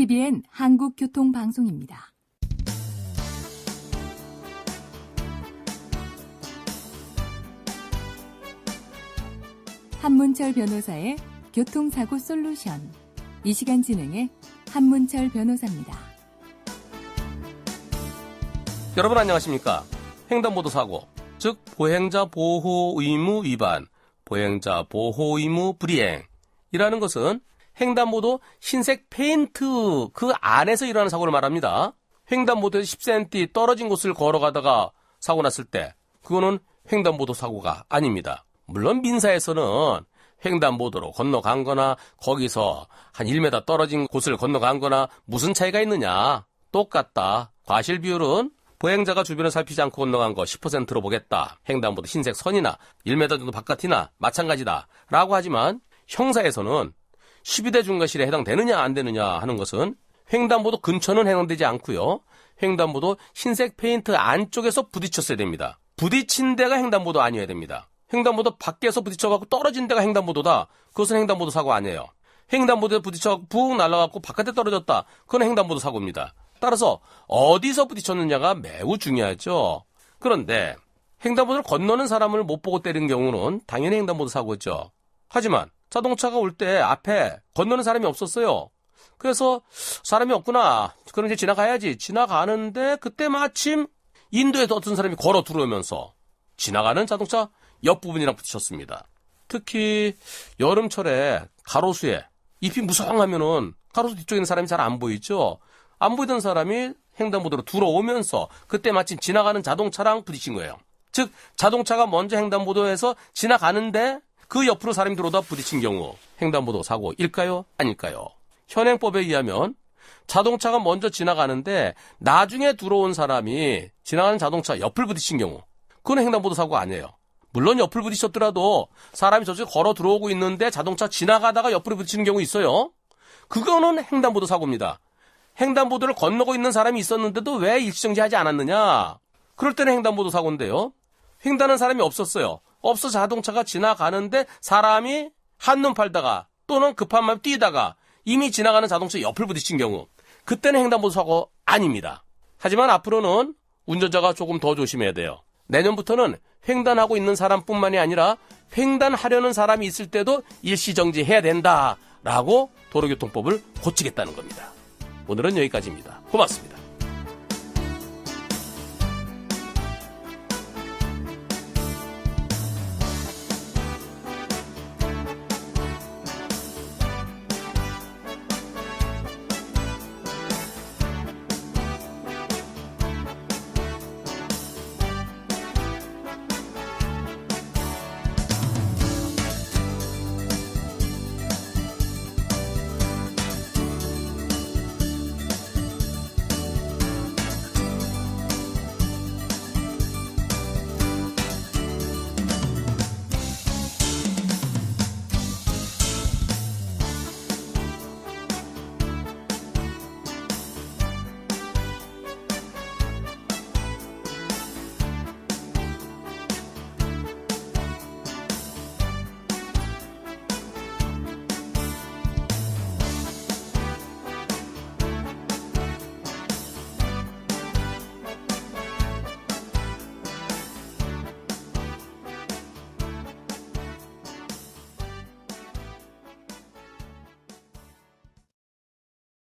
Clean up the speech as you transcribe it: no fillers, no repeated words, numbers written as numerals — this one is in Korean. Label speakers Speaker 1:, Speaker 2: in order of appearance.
Speaker 1: TVN 한국교통방송입니다. 한문철 변호사의 교통사고 솔루션. 이 시간 진행의 한문철 변호사입니다.
Speaker 2: 여러분 안녕하십니까? 횡단보도 사고, 즉 보행자 보호 의무 위반, 보행자 보호 의무 불이행이라는 것은 횡단보도 흰색 페인트 그 안에서 일어나는 사고를 말합니다. 횡단보도에서 10cm 떨어진 곳을 걸어가다가 사고 났을 때 그거는 횡단보도 사고가 아닙니다. 물론 민사에서는 횡단보도로 건너간 거나 거기서 한 1m 떨어진 곳을 건너간 거나 무슨 차이가 있느냐? 똑같다. 과실 비율은 보행자가 주변을 살피지 않고 건너간 거 10%로 보겠다. 횡단보도 흰색 선이나 1m 정도 바깥이나 마찬가지다. 라고 하지만 형사에서는 12대 중과실에 해당되느냐 안 되느냐 하는 것은 횡단보도 근처는 해당되지 않고요. 횡단보도 흰색 페인트 안쪽에서 부딪혔어야 됩니다. 부딪힌 데가 횡단보도 아니어야 됩니다. 횡단보도 밖에서 부딪혀갖고 떨어진 데가 횡단보도다. 그것은 횡단보도 사고 아니에요. 횡단보도에 부딪혀갖고 푹 날아갖고 바깥에 떨어졌다. 그건 횡단보도 사고입니다. 따라서 어디서 부딪혔느냐가 매우 중요하죠. 그런데 횡단보도를 건너는 사람을 못 보고 때린 경우는 당연히 횡단보도 사고죠. 하지만 자동차가 올 때 앞에 건너는 사람이 없었어요. 그래서 사람이 없구나. 그럼 이제 지나가야지. 지나가는데 그때 마침 인도에서 어떤 사람이 걸어 들어오면서 지나가는 자동차 옆부분이랑 부딪혔습니다. 특히 여름철에 가로수에 잎이 무성하면은 가로수 뒤쪽에 있는 사람이 잘 안 보이죠. 안 보이던 사람이 횡단보도로 들어오면서 그때 마침 지나가는 자동차랑 부딪힌 거예요. 즉 자동차가 먼저 횡단보도에서 지나가는데 그 옆으로 사람이 들어오다 부딪힌 경우 횡단보도 사고일까요? 아닐까요? 현행법에 의하면 자동차가 먼저 지나가는데 나중에 들어온 사람이 지나가는 자동차 옆을 부딪힌 경우 그건 횡단보도 사고가 아니에요. 물론 옆을 부딪혔더라도 사람이 저쪽에 걸어 들어오고 있는데 자동차 지나가다가 옆으로 부딪히는 경우 있어요. 그거는 횡단보도 사고입니다. 횡단보도를 건너고 있는 사람이 있었는데도 왜 일시정지하지 않았느냐? 그럴 때는 횡단보도 사고인데요. 횡단하는 사람이 없었어요. 없어 자동차가 지나가는데 사람이 한눈 팔다가 또는 급한 마음 뛰다가 이미 지나가는 자동차 옆을 부딪힌 경우 그때는 횡단보도 사고 아닙니다. 하지만 앞으로는 운전자가 조금 더 조심해야 돼요. 내년부터는 횡단하고 있는 사람뿐만이 아니라 횡단하려는 사람이 있을 때도 일시정지해야 된다라고 도로교통법을 고치겠다는 겁니다. 오늘은 여기까지입니다. 고맙습니다.